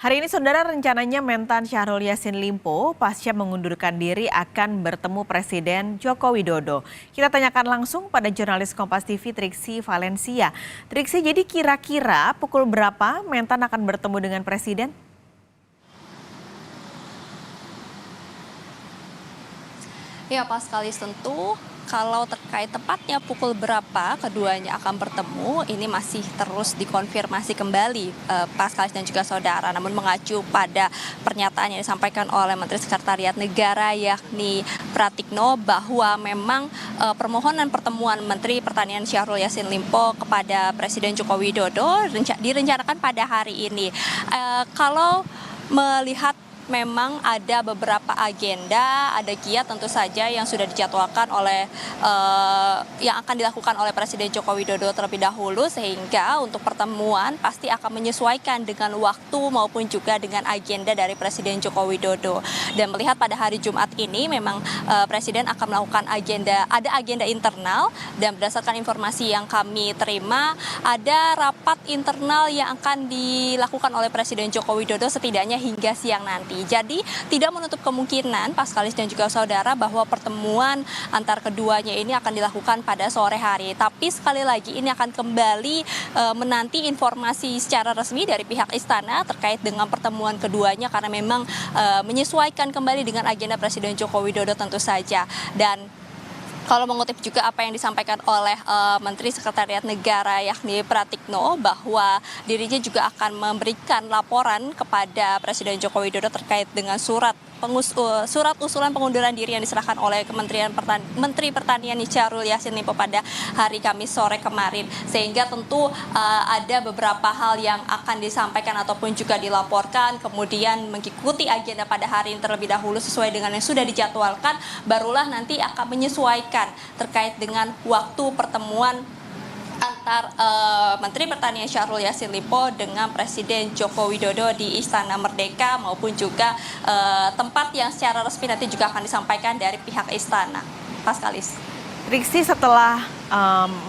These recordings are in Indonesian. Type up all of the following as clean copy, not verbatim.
Hari ini saudara rencananya Mentan Syahrul Yassin Limpo pasca mengundurkan diri akan bertemu Presiden Joko Widodo. Kita tanyakan langsung pada jurnalis Kompas TV Triksi Valencia. Triksi, jadi kira-kira pukul berapa Mentan akan bertemu dengan Presiden? Ya, pas sekali tentu kalau terkait tepatnya pukul berapa keduanya akan bertemu, ini masih terus dikonfirmasi kembali Pas Kalis dan juga saudara. Namun mengacu pada pernyataan yang disampaikan oleh Menteri Sekretariat Negara yakni Pratikno bahwa memang permohonan pertemuan Menteri Pertanian Syahrul Yassin Limpo kepada Presiden Joko Widodo direncanakan pada hari ini. Kalau melihat memang ada beberapa agenda, ada giat tentu saja yang sudah dijadwalkan oleh yang akan dilakukan oleh Presiden Joko Widodo terlebih dahulu, sehingga untuk pertemuan pasti akan menyesuaikan dengan waktu maupun juga dengan agenda dari Presiden Joko Widodo. Dan melihat pada hari Jumat ini memang Presiden akan melakukan ada agenda internal, dan berdasarkan informasi yang kami terima ada rapat internal yang akan dilakukan oleh Presiden Joko Widodo setidaknya hingga siang nanti. Jadi tidak menutup kemungkinan Pas Kalis dan juga saudara bahwa pertemuan antar keduanya ini akan dilakukan pada sore hari. Tapi sekali lagi ini akan kembali menanti informasi secara resmi dari pihak istana terkait dengan pertemuan keduanya, karena memang menyesuaikan kembali dengan agenda Presiden Joko Widodo tentu saja. Dan kalau mengutip juga apa yang disampaikan oleh Menteri Sekretariat Negara yakni Pratikno, bahwa dirinya juga akan memberikan laporan kepada Presiden Joko Widodo terkait dengan surat usulan pengunduran diri yang diserahkan oleh Menteri Pertanian Syahrul Yassin Limpo pada hari Kamis sore kemarin. Sehingga tentu ada beberapa hal yang akan disampaikan ataupun juga dilaporkan, kemudian mengikuti agenda pada hari ini terlebih dahulu sesuai dengan yang sudah dijadwalkan, barulah nanti akan menyesuaikan terkait dengan waktu pertemuan antar Menteri Pertanian Syahrul Yassin Limpo dengan Presiden Joko Widodo di Istana Merdeka, maupun juga tempat yang secara resmi nanti juga akan disampaikan dari pihak istana. Pas Kalis. Triksi, setelah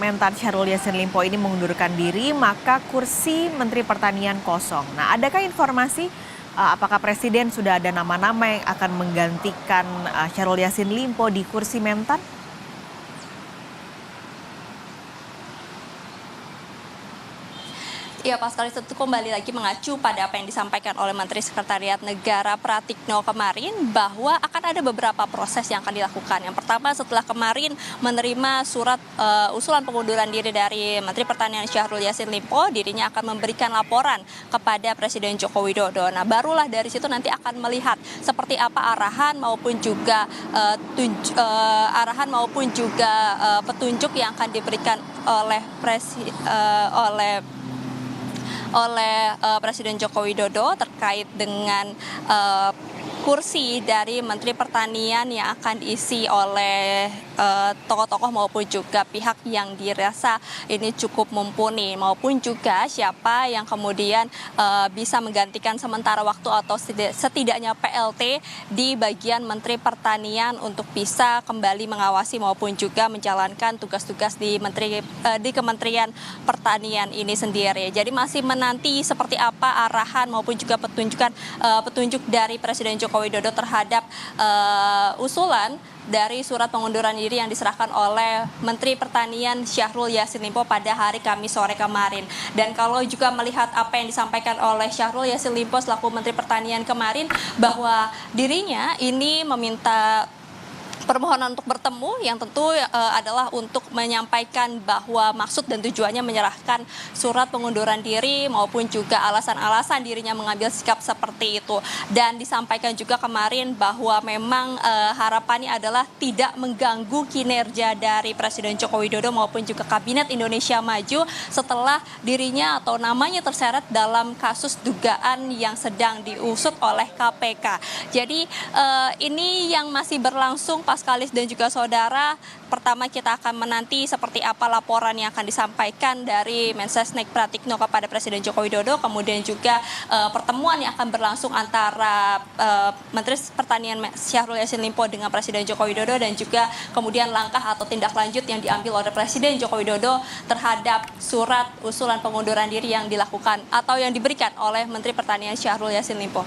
Mentan Syahrul Yassin Limpo ini mengundurkan diri, maka kursi Menteri Pertanian kosong. Nah, adakah informasi apakah Presiden sudah ada nama-nama yang akan menggantikan Syahrul Yassin Limpo di kursi Mentan? Ya, Pas Kalis, tentu kembali lagi mengacu pada apa yang disampaikan oleh Menteri Sekretariat Negara Pratikno kemarin, bahwa akan ada beberapa proses yang akan dilakukan. Yang pertama, setelah kemarin menerima surat usulan pengunduran diri dari Menteri Pertanian Syahrul Yassin Limpo, dirinya akan memberikan laporan kepada Presiden Joko Widodo. Nah, barulah dari situ nanti akan melihat seperti apa arahan maupun juga petunjuk yang akan diberikan oleh Presiden Joko Widodo terkait dengan kursi dari Menteri Pertanian yang akan diisi oleh tokoh-tokoh maupun juga pihak yang dirasa ini cukup mumpuni, maupun juga siapa yang kemudian bisa menggantikan sementara waktu atau setidaknya PLT di bagian Menteri Pertanian untuk bisa kembali mengawasi maupun juga menjalankan tugas-tugas di Kementerian Pertanian ini sendiri. Jadi masih menanti seperti apa arahan maupun juga petunjuk dari Presiden Joko Widodo terhadap usulan dari surat pengunduran diri yang diserahkan oleh Menteri Pertanian Syahrul Yassin Limpo pada hari Kamis sore kemarin. Dan kalau juga melihat apa yang disampaikan oleh Syahrul Yassin Limpo selaku Menteri Pertanian kemarin, bahwa dirinya ini meminta permohonan untuk bertemu yang tentu adalah untuk menyampaikan bahwa maksud dan tujuannya menyerahkan surat pengunduran diri maupun juga alasan-alasan dirinya mengambil sikap seperti itu. Dan disampaikan juga kemarin bahwa memang harapannya adalah tidak mengganggu kinerja dari Presiden Joko Widodo maupun juga Kabinet Indonesia Maju setelah dirinya atau namanya terseret dalam kasus dugaan yang sedang diusut oleh KPK. Jadi ini yang masih berlangsung Paskalis dan juga saudara, pertama kita akan menanti seperti apa laporan yang akan disampaikan dari Mensesnek Pratikno kepada Presiden Joko Widodo, kemudian juga pertemuan yang akan berlangsung antara Menteri Pertanian Syahrul Yassin Limpo dengan Presiden Joko Widodo, dan juga kemudian langkah atau tindak lanjut yang diambil oleh Presiden Joko Widodo terhadap surat usulan pengunduran diri yang dilakukan atau yang diberikan oleh Menteri Pertanian Syahrul Yassin Limpo.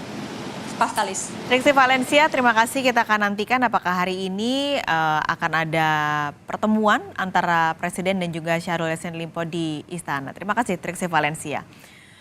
Paskalis. Triksi Valencia, terima kasih. Kita akan nantikan apakah hari ini akan ada pertemuan antara Presiden dan juga Syahrul Yassin Limpo di Istana. Terima kasih Triksi Valencia.